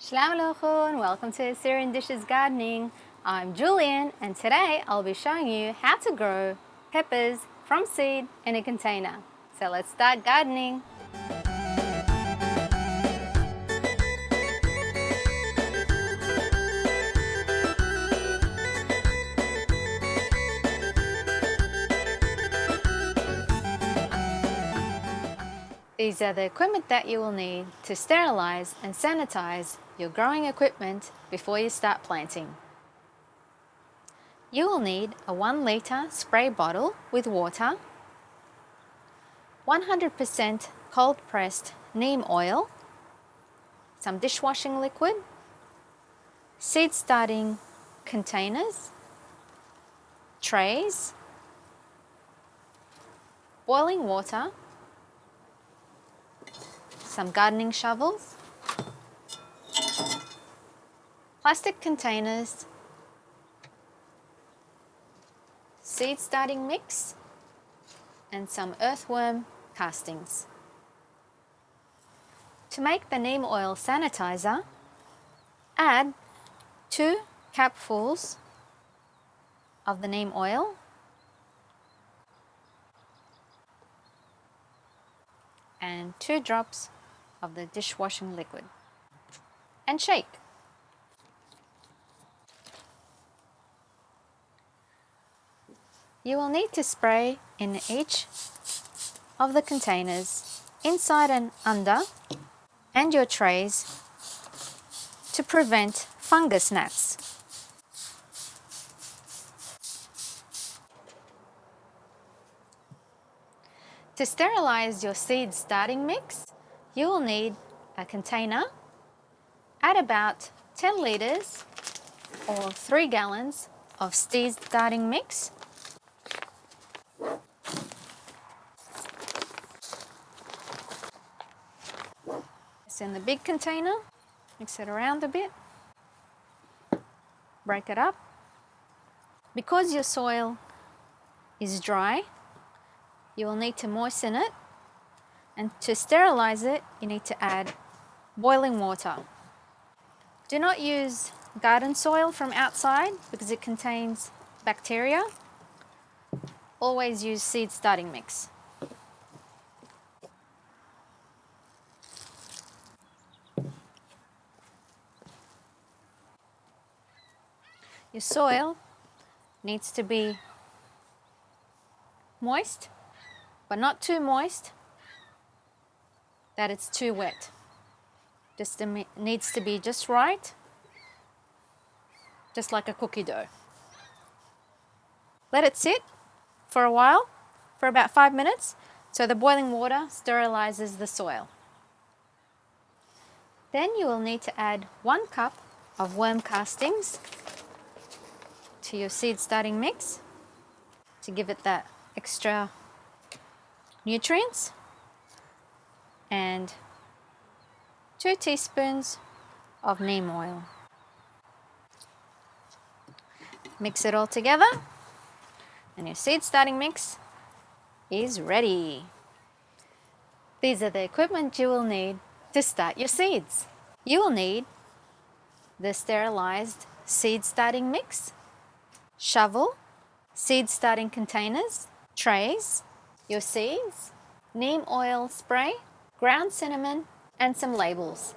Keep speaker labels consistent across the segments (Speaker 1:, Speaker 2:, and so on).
Speaker 1: Shalom Aleichem, welcome to Assyrian Dishes Gardening. I'm Julian and today I'll be showing you how to grow peppers from seed in a container. So let's start gardening. These are the equipment that you will need to sterilize and sanitize your growing equipment before you start planting. You will need a 1 litre spray bottle with water, 100% cold pressed neem oil, some dishwashing liquid, seed starting containers, trays, boiling water, some gardening shovels, plastic containers, seed starting mix, and some earthworm castings. To make the neem oil sanitizer, add 2 capfuls of the neem oil and 2 drops of the dishwashing liquid and shake. You will need to spray in each of the containers, inside and under, and your trays to prevent fungus gnats. To sterilize your seed starting mix, you will need a container. Add about 10 litres or 3 gallons of seed starting mix. It's in the big container, mix it around a bit, break it up. Because your soil is dry, you will need to moisten it, and to sterilize it, you need to add boiling water. Do not use garden soil from outside because it contains bacteria. Always use seed starting mix. Your soil needs to be moist, but not too moist that it's too wet. Just needs to be just right, just like a cookie dough. Let it sit for a while, for about 5 minutes, so the boiling water sterilizes the soil. Then you will need to add 1 cup of worm castings to your seed starting mix to give it that extra nutrients, and 2 teaspoons of neem oil. Mix it all together and your seed starting mix is ready. These are the equipment you will need to start your seeds. You will need the sterilized seed starting mix, shovel, seed starting containers, trays, your seeds, neem oil spray, ground cinnamon, and some labels.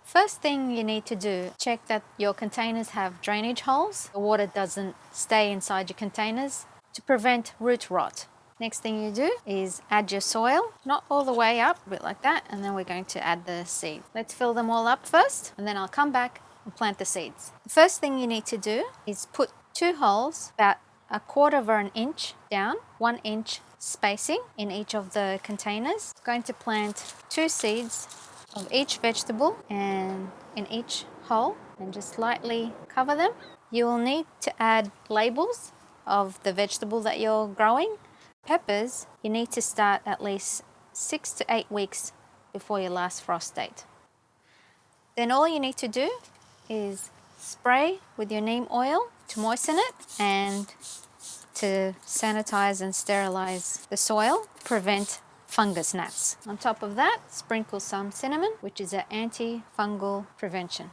Speaker 1: First thing you need to do, check that your containers have drainage holes. The water doesn't stay inside your containers to prevent root rot. Next thing you do is add your soil, not all the way up, a bit like that, and then we're going to add the seed. Let's fill them all up first, and then I'll come back and plant the seeds. The first thing you need to do is put 2 holes about 1/4 inch down, 1 inch spacing in each of the containers. I'm going to plant 2 seeds of each vegetable and in each hole, and just lightly cover them. You will need to add labels of the vegetable that you're growing. Peppers, you need to start at least 6 to 8 weeks before your last frost date. Then all you need to do is spray with your neem oil to moisten it and to sanitize and sterilize the soil, prevent fungus gnats. On top of that, sprinkle some cinnamon, which is an antifungal prevention.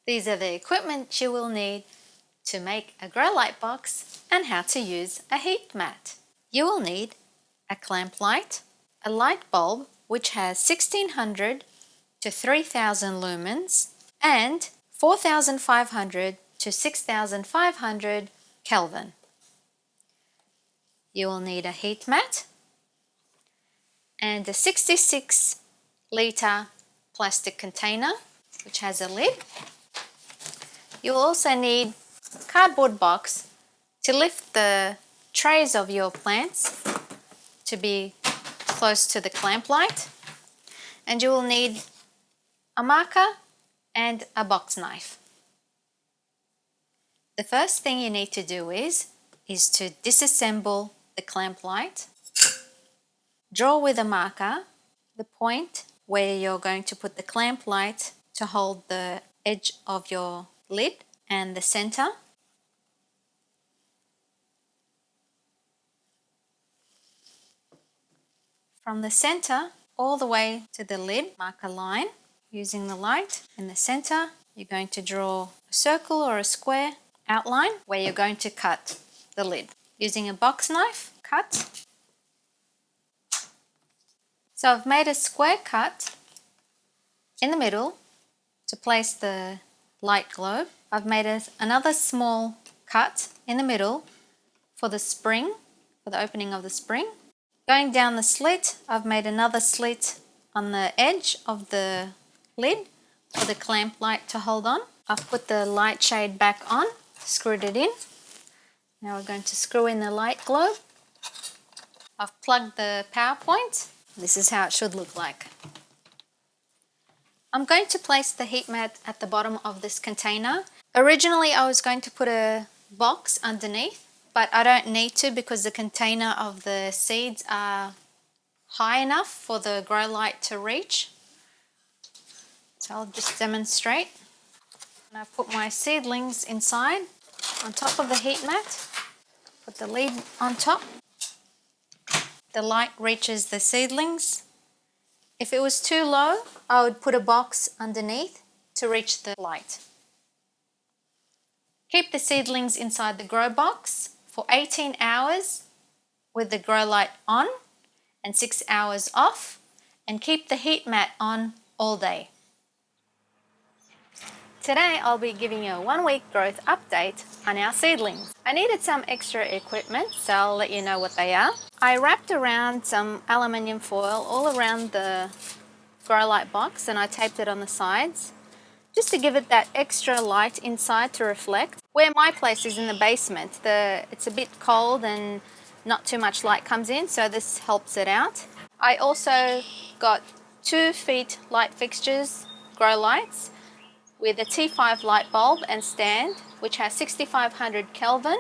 Speaker 1: These are the equipment you will need to make a grow light box and how to use a heat mat. You will need a clamp light, a light bulb which has 1600 to 3000 lumens and 4500 to 6500 Kelvin. You will need a heat mat and a 66-litre plastic container which has a lid. You will also need a cardboard box to lift the trays of your plants to be close to the clamp light, and you will need a marker and a box knife. The first thing you need to do is to disassemble the clamp light. Draw with a marker the point where you're going to put the clamp light to hold the edge of your lid and the center. From the center all the way to the lid, mark a line using the light. In the center, you're going to draw a circle or a square outline where you're going to cut the lid. Using a box knife, cut. So I've made a square cut in the middle to place the light globe. I've made another small cut in the middle for the spring, for the opening of the spring. Going down the slit, I've made another slit on the edge of the lid for the clamp light to hold on. I've put the light shade back on, screwed it in. Now we're going to screw in the light globe. I've plugged the power point. This is how it should look like. I'm going to place the heat mat at the bottom of this container. Originally I was going to put a box underneath, but I don't need to because the container of the seeds are high enough for the grow light to reach. So I'll just demonstrate. And I put my seedlings inside on top of the heat mat. Put the lid on top. The light reaches the seedlings. If it was too low, I would put a box underneath to reach the light. Keep the seedlings inside the grow box for 18 hours with the grow light on and 6 hours off, and keep the heat mat on all day. Today I'll be giving you a 1-week growth update on our seedlings. I needed some extra equipment, so I'll let you know what they are. I wrapped around some aluminium foil all around the grow light box and I taped it on the sides just to give it that extra light inside to reflect. Where my place is in the basement, it's a bit cold and not too much light comes in, so this helps it out. I also got 2 feet light fixtures, grow lights, with a T5 light bulb and stand, which has 6500 Kelvin,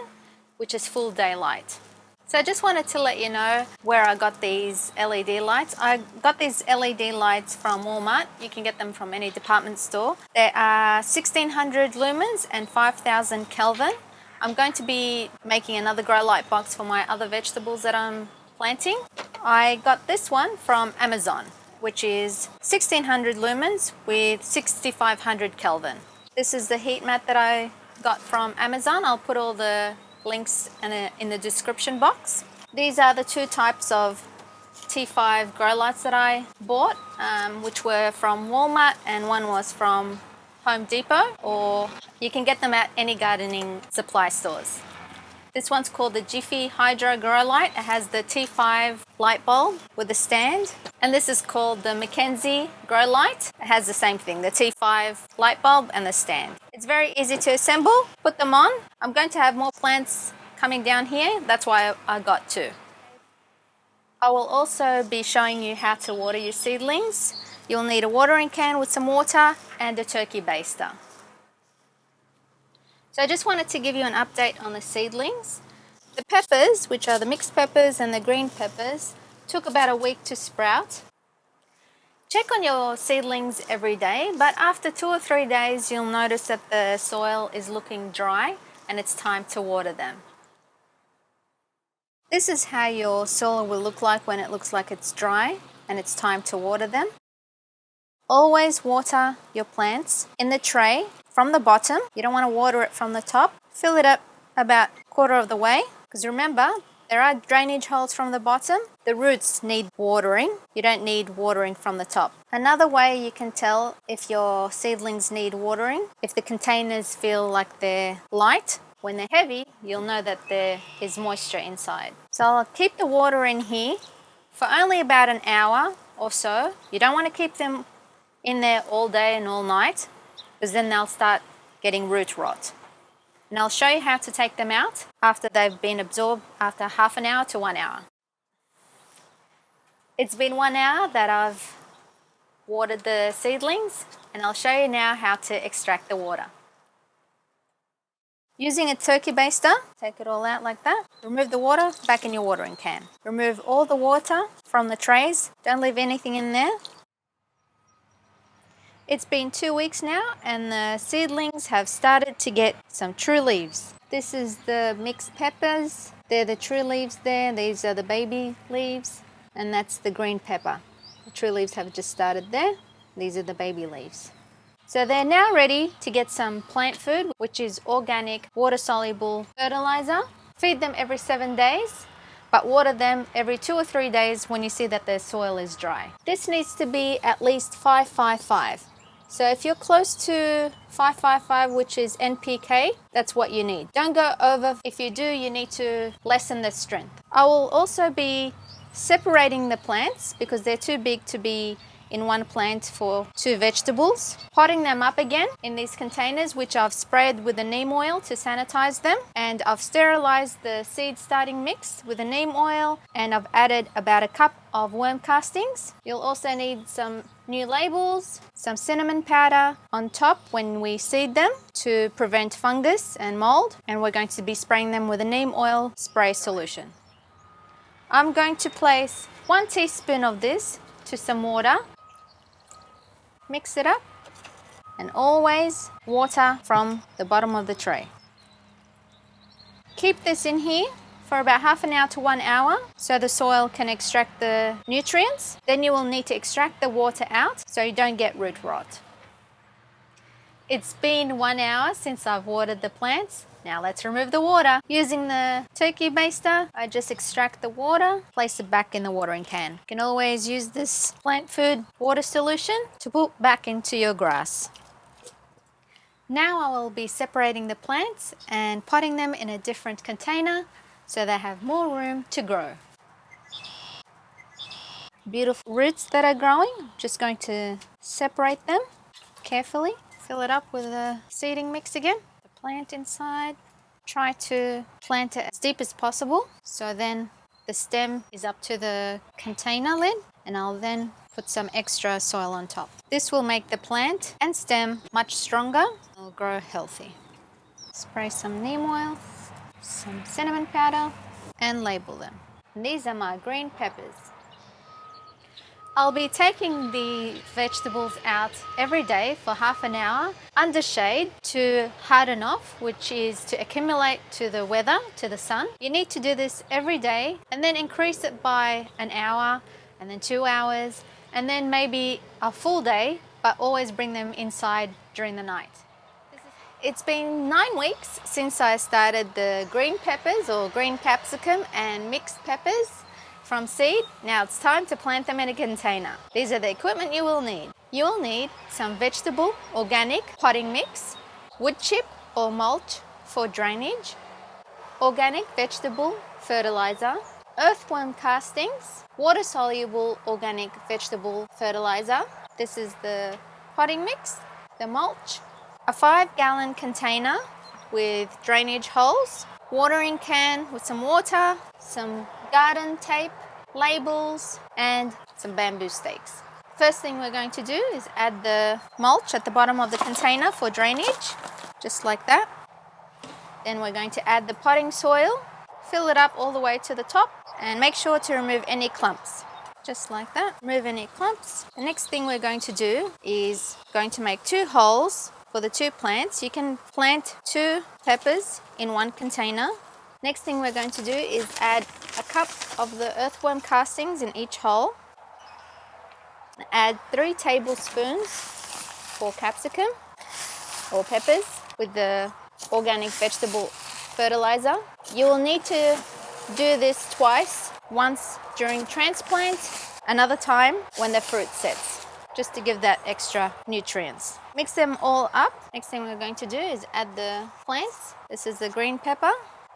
Speaker 1: which is full daylight. So I just wanted to let you know where I got these LED lights. I got these LED lights from Walmart. You can get them from any department store. They are 1600 lumens and 5000 Kelvin. I'm going to be making another grow light box for my other vegetables that I'm planting. I got this one from Amazon, which is 1600 lumens with 6500 Kelvin. This is the heat mat that I got from Amazon. I'll put all the links in the description box. These are the 2 types of T5 grow lights that I bought, which were from Walmart and one was from Home Depot, or you can get them at any gardening supply stores. This one's called the Jiffy Hydro Grow Light. It has the T5 light bulb with a stand. And this is called the Mackenzie Grow Light. It has the same thing, the T5 light bulb and the stand. It's very easy to assemble. Put them on. I'm going to have more plants coming down here. That's why I got 2. I will also be showing you how to water your seedlings. You'll need a watering can with some water and a turkey baster. So I just wanted to give you an update on the seedlings. The peppers, which are the mixed peppers and the green peppers, took about a week to sprout. Check on your seedlings every day, but after 2 or 3 days you'll notice that the soil is looking dry and it's time to water them. This is how your soil will look like when it looks like it's dry and it's time to water them. Always water your plants in the tray from the bottom. You don't want to water it from the top. Fill it up about a quarter of the way, because remember, there are drainage holes from the bottom. The roots need watering. You don't need watering from the top. Another way you can tell if your seedlings need watering, if the containers feel like they're light. When they're heavy, you'll know that there is moisture inside. So I'll keep the water in here for only about an hour or so. You don't want to keep them in there all day and all night, because then they'll start getting root rot. And I'll show you how to take them out after they've been absorbed after half an hour to 1 hour. It's been 1 hour that I've watered the seedlings, and I'll show you now how to extract the water. Using a turkey baster, take it all out like that. Remove the water, back in your watering can. Remove all the water from the trays. Don't leave anything in there. It's been 2 weeks now, and the seedlings have started to get some true leaves. This is the mixed peppers. They're the true leaves there. These are the baby leaves, and that's the green pepper. The true leaves have just started there. These are the baby leaves. So they're now ready to get some plant food, which is organic, water-soluble fertilizer. Feed them every 7 days, but water them every 2 or 3 days when you see that their soil is dry. This needs to be at least 5-5-5. So if you're close to 5-5-5, which is NPK, that's what you need. Don't go over. If you do, you need to lessen the strength. I will also be separating the plants because they're too big to be in one plant for 2 vegetables. Potting them up again in these containers, which I've sprayed with the neem oil to sanitize them. And I've sterilized the seed starting mix with the neem oil, and I've added about a cup of worm castings. You'll also need some new labels, some cinnamon powder on top when we seed them to prevent fungus and mold. And we're going to be spraying them with a neem oil spray solution. I'm going to place 1 teaspoon of this to some water. Mix it up, and always water from the bottom of the tray. Keep this in here for about half an hour to 1 hour so the soil can extract the nutrients. Then you will need to extract the water out so you don't get root rot. It's been 1 hour since I've watered the plants. Now let's remove the water. Using the turkey baster, I just extract the water, place it back in the watering can. You can always use this plant food water solution to put back into your grass. Now I will be separating the plants and potting them in a different container so they have more room to grow. Beautiful roots that are growing. Just going to separate them carefully. Fill it up with the seeding mix again. Plant inside. Try to plant it as deep as possible so then the stem is up to the container lid, and I'll then put some extra soil on top. This will make the plant and stem much stronger. It'll grow healthy. Spray some neem oil, some cinnamon powder, and label them. And these are my green peppers. I'll be taking the vegetables out every day for half an hour under shade to harden off, which is to accumulate to the weather, to the sun. You need to do this every day and then increase it by an hour and then 2 hours and then maybe a full day, but always bring them inside during the night. It's been 9 weeks since I started the green peppers or green capsicum and mixed peppers from seed. Now it's time to plant them in a container. These are the equipment you will need. You will need some vegetable organic potting mix, wood chip or mulch for drainage, organic vegetable fertilizer, earthworm castings, water soluble organic vegetable fertilizer. This is the potting mix, the mulch, a 5-gallon container with drainage holes, watering can with some water, some garden tape, labels, and some bamboo stakes. First thing we're going to do is add the mulch at the bottom of the container for drainage, just like that. Then we're going to add the potting soil, fill it up all the way to the top, and make sure to remove any clumps, just like that. Remove any clumps. The next thing we're going to do is going to make 2 holes for the 2 plants. You can plant 2 peppers in one container Next thing we're going to do is add a cup of the earthworm castings in each hole. Add 3 tablespoons for capsicum or peppers with the organic vegetable fertilizer. You will need to do this twice, once during transplant, another time when the fruit sets, just to give that extra nutrients. Mix them all up. Next thing we're going to do is add the plants. This is the green pepper.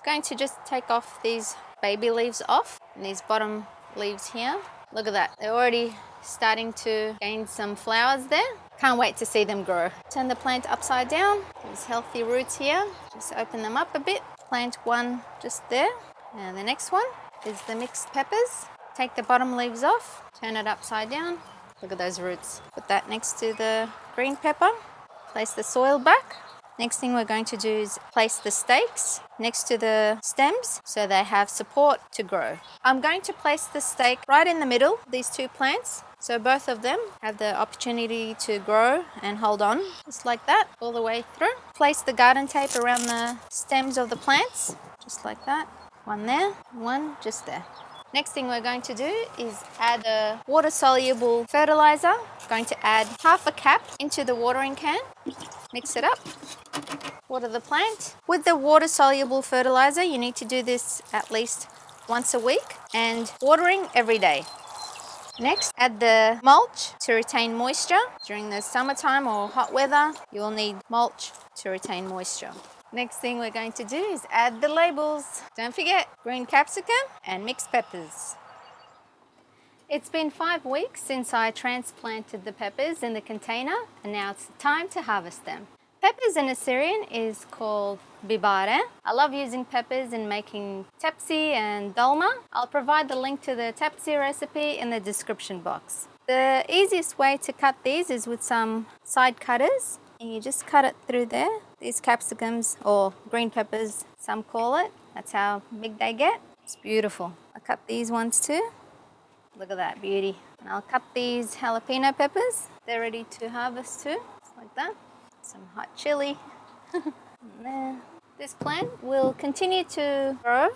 Speaker 1: Going to just take off these baby leaves off and these bottom leaves here. Look at that, they're already starting to gain some flowers there. Can't wait to see them grow. Turn the plant upside down. These healthy roots here, just open them up a bit. Plant one just there. And the next one is the mixed peppers. Take the bottom leaves off, turn it upside down. Look at those roots. Put that next to the green pepper. Place the soil back. Next thing we're going to do is place the stakes next to the stems so they have support to grow. I'm going to place the stake right in the middle, these 2 plants, so both of them have the opportunity to grow and hold on, just like that, all the way through. Place the garden tape around the stems of the plants, just like that. One there, one just there. Next thing we're going to do is add a water-soluble fertilizer. Going to add half a cap into the watering can. Mix it up. Water the plant. With the water-soluble fertilizer, you need to do this at least once a week and watering every day. Next, add the mulch to retain moisture. During the summertime or hot weather, you will need mulch to retain moisture. Next thing we're going to do is add the labels. Don't forget, green capsicum and mixed peppers. It's been 5 weeks since I transplanted the peppers in the container, and now it's time to harvest them. Peppers in Assyrian is called bibare. I love using peppers in making tepsi and dolma. I'll provide the link to the tepsi recipe in the description box. The easiest way to cut these is with some side cutters. And you just cut it through there. These capsicums, or green peppers, some call it. That's how big they get. It's beautiful. I cut these ones too. Look at that beauty. And I'll cut these jalapeno peppers. They're ready to harvest too, just like that. Some hot chili. And there. This plant will continue to grow.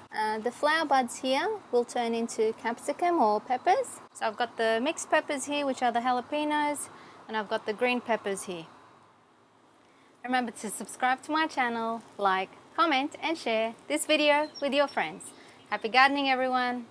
Speaker 1: The flower buds here will turn into capsicum or peppers. So I've got the mixed peppers here, which are the jalapenos, and I've got the green peppers here. Remember to subscribe to my channel, like, comment and share this video with your friends. Happy gardening everyone!